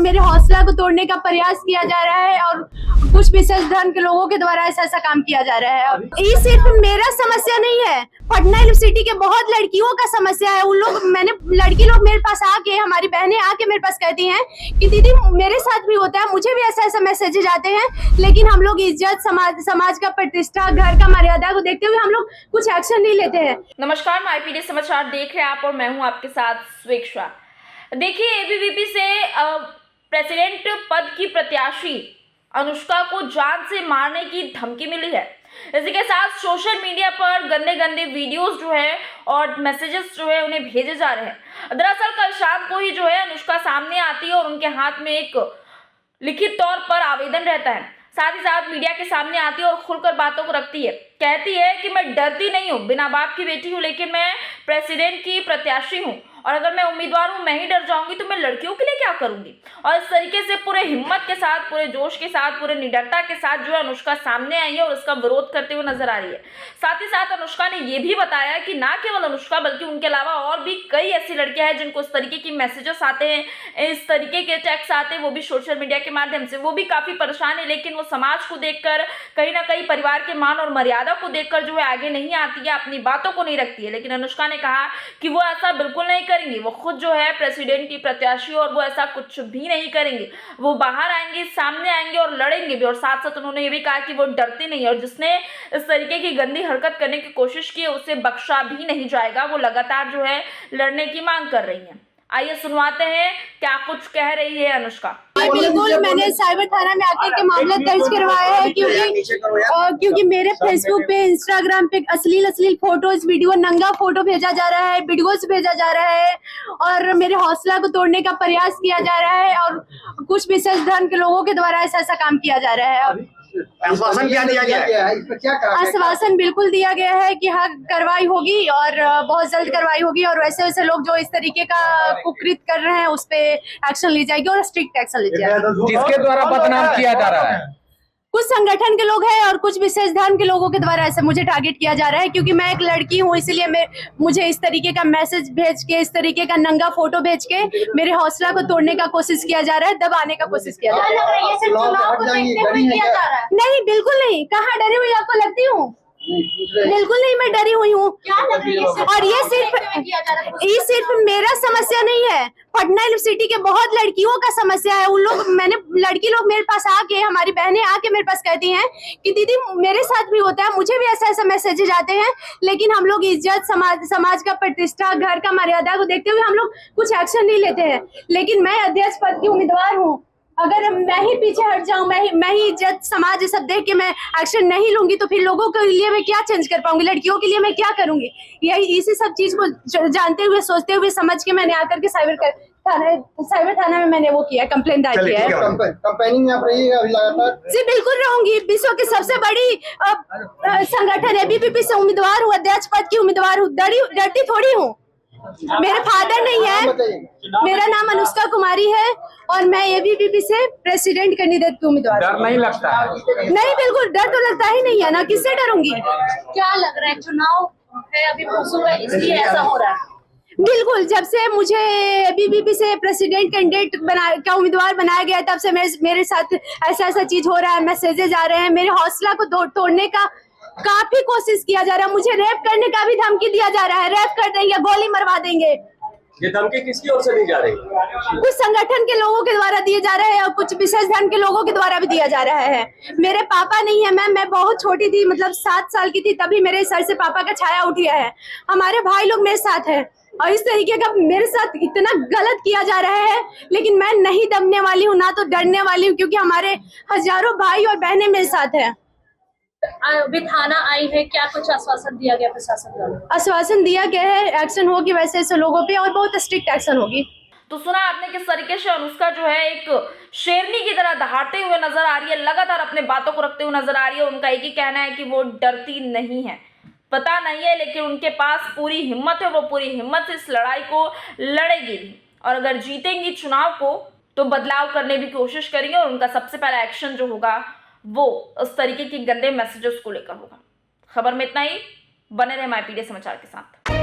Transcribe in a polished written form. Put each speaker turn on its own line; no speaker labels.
मेरे हौसला को तोड़ने का प्रयास किया जा रहा है और कुछ विशेष धर्म के लोगों के द्वारा ऐसा काम किया जा रहा है। ये सिर्फ मेरा समस्या नहीं है, पटना यूनिवर्सिटी के बहुत लड़कियों का समस्या है। उन लोग लड़की लोग मेरे पास आके, हमारी बहनें आके मेरे पास कहती हैं कि दीदी मेरे साथ भी होता है, मुझे भी ऐसा मैसेजेज आते हैं, लेकिन हम लोग इज्जत, समाज का प्रतिष्ठा, घर का मर्यादा को देखते हुए हम लोग कुछ एक्शन नहीं लेते हैं।
नमस्कार, माईपीडी समाचार देख रहे हैं आप और मैं हूं आपके साथ स्वेक्षा। देखिए, एबीवीपी से प्रेसिडेंट पद की प्रत्याशी अनुष्का को जान से मारने की धमकी मिली है। इसी के साथ सोशल मीडिया पर गंदे वीडियोस जो है और मैसेजेस जो है उन्हें भेजे जा रहे हैं। दरअसल कल शाम को ही जो है अनुष्का सामने आती है और उनके हाथ में एक लिखित तौर पर आवेदन रहता है। साथ ही साथ मीडिया के सामने आती है और खुलकर बातों को रखती है। कहती है कि मैं डरती नहीं हूँ, बिना बाप की बेटी हूँ, लेकिन मैं प्रेसिडेंट की प्रत्याशी हूँ और अगर मैं उम्मीदवार हूँ, मैं ही डर जाऊंगी तो मैं लड़कियों के लिए क्या करूंगी। और इस तरीके से पूरे हिम्मत के साथ, पूरे जोश के साथ, पूरे निडरता के साथ जो है अनुष्का सामने आई है और उसका विरोध करते हुए नजर आ रही है। साथ ही साथ अनुष्का ने यह भी बताया कि ना केवल अनुष्का बल्कि उनके अलावा और भी कई ऐसी लड़कियां हैं जिनको इस तरीके की मैसेजेस आते हैं, इस तरीके के टेक्स्ट आते हैं, वो भी सोशल मीडिया के माध्यम से। वो भी काफी परेशान है, लेकिन वो समाज को देखकर, कहीं ना कहीं परिवार के मान और मर्यादा को देखकर जो है आगे नहीं आती है, अपनी बातों को नहीं रखती है। लेकिन अनुष्का ने कहा कि वो ऐसा बिल्कुल नहीं करेंगी। वो खुद जो है प्रेसिडेंट की प्रत्याशी और वो ऐसा कुछ भी नहीं करेंगे। वो बाहर आएंगे, सामने आएंगे और लड़ेंगे भी। और साथ साथ उन्होंने ये भी कहा कि वो डरती नहीं है और जिसने इस तरीके की गंदी हरकत करने की कोशिश की है उसे बख्शा भी नहीं जाएगा। वो लगातार जो है लड़ने की मांग कर रही है। आइए सुनवाते हैं क्या कुछ कह रही है अनुष्का।
बिल्कुल, मैंने साइबर थाना में आकर के मामला दर्ज करवाया है क्योंकि मेरे फेसबुक पे, इंस्टाग्राम पे अश्लील फोटोज, वीडियो, नंगा फोटो भेजा जा रहा है, वीडियोस भेजा जा रहा है और मेरे हौसला को तोड़ने का प्रयास किया जा रहा है और कुछ विशेष धर्म के लोगों के द्वारा ऐसा काम किया जा रहा है।
आश्वासन क्या दिया गया है? इस पर क्या
आश्वासन बिल्कुल दिया गया है कि हाँ कार्रवाई होगी और बहुत जल्द कार्रवाई होगी और वैसे लोग जो इस तरीके का कुकृत कर रहे हैं उस पे एक्शन ली जाएगी और स्ट्रिक्ट एक्शन ली जाएगी।
जिसके द्वारा बदनाम किया जा रहा है,
कुछ संगठन के लोग हैं और कुछ विशेष धर्म के लोगों के द्वारा ऐसे मुझे टारगेट किया जा रहा है क्योंकि मैं एक लड़की हूँ, इसलिए मुझे इस तरीके का मैसेज भेज के, इस तरीके का नंगा फोटो भेज के मेरे हौसला को तोड़ने का कोशिश किया जा रहा है, दबाने का कोशिश किया जा रहा है। नहीं, बिल्कुल नहीं। कहाँ डरी हुई आपको लगती हूँ? बिल्कुल नहीं, मैं डरी हुई हूँ। और ये सिर्फ मेरा समस्या नहीं है, पटना यूनिवर्सिटी के बहुत लड़कियों का समस्या है। लड़की लोग मेरे पास आके, हमारी बहनें आके मेरे पास कहती हैं कि दीदी मेरे साथ भी होता है, मुझे भी ऐसा मैसेजेज आते हैं, लेकिन हम लोग इज्जत, समाज का प्रतिष्ठा, घर का मर्यादा को देखते हुए हम लोग कुछ एक्शन नहीं लेते हैं। लेकिन मैं अध्यक्ष पद की उम्मीदवार हूँ, अगर मैं ही पीछे हट जाऊं, मैं ही इज्जत, समाज ये सब देख के मैं एक्शन नहीं लूंगी तो फिर लोगों के लिए मैं क्या चेंज कर पाऊंगी, लड़कियों के लिए मैं क्या करूंगी। यही इसी सब चीज को जानते हुए, सोचते हुए, समझ के मैंने आकर के साइबर थाना में मैंने वो किया, कंप्लेंट दायर किया है।
कंपेनिंग में आप रहिएगा अभी लगातार?
जी बिल्कुल रहूंगी। विश्व की सबसे बड़ी संगठन एबीवीपी से उम्मीदवार हूँ, अध्यक्ष पद की उम्मीदवार हूँ, डरती थोड़ी हूँ। मेरे फादर नहीं है, मेरा नाम अनुष्का कुमारी है और मैं एबीवीपी से प्रेसिडेंट कैंडिडेट की उम्मीदवार।
डर नहीं लगता?
नहीं, बिल्कुल डर तो लगता ही नहीं है ना, किससे डरूंगी।
क्या लग रहा है, चुनाव है अभी का, इसलिए ऐसा हो रहा है?
बिल्कुल, जब से मुझे एबीवीपी से प्रेसिडेंट कैंडिडेट का उम्मीदवार बनाया गया तब से मेरे साथ ऐसा चीज हो रहा है, मैसेजेज आ रहे हैं, मेरे हौसला को तोड़ने का काफी कोशिश किया जा रहा है। मुझे रेप करने का भी धमकी दिया जा रहा है, रेप कर देंगे, गोली मरवा देंगे।
ये धमकी किसकी ओर से दी जा रही है?
कुछ संगठन के लोगों के द्वारा दिए जा रहे हैं और कुछ विशेष धर्म के लोगों के द्वारा भी दिया जा रहा है। मेरे पापा नहीं है, मैं बहुत छोटी थी, मतलब 7 साल की थी, तभी मेरे सर से पापा का छाया उठ गया है। हमारे भाई लोग मेरे साथ है और इस तरीके का मेरे साथ इतना गलत किया जा रहा है, लेकिन मैं नहीं दबने वाली हूँ, ना तो डरने वाली हूँ, क्योंकि हमारे हजारों भाई और बहनें मेरे साथ है।
अभी थाना आई है, क्या कुछ आश्वासन दिया गया प्रशासन द्वारा?
आश्वासन दिया गया है, एक्शन होगी वैसे ऐसे लोगों पे और बहुत स्ट्रिक्ट एक्शन होगी।
तो सुना आपने किस तरीके से अनुष्का जो है एक शेरनी की तरह दहाड़ते हुए नजर आ रही है, लगातार अपने बातों को रखते हुए नजर आ रही है। उनका एक ही कहना है कि वो डरती नहीं है, पता नहीं है, लेकिन उनके पास पूरी हिम्मत है, वो पूरी हिम्मत से इस लड़ाई को लड़ेगी भी और अगर जीतेंगी चुनाव को तो बदलाव करने की कोशिश करेंगे और उनका सबसे पहला एक्शन जो होगा वो उस तरीके की गंदे मैसेजेस को लेकर होगा। खबर में इतना ही, बने रहे माईपीडी समाचार के साथ।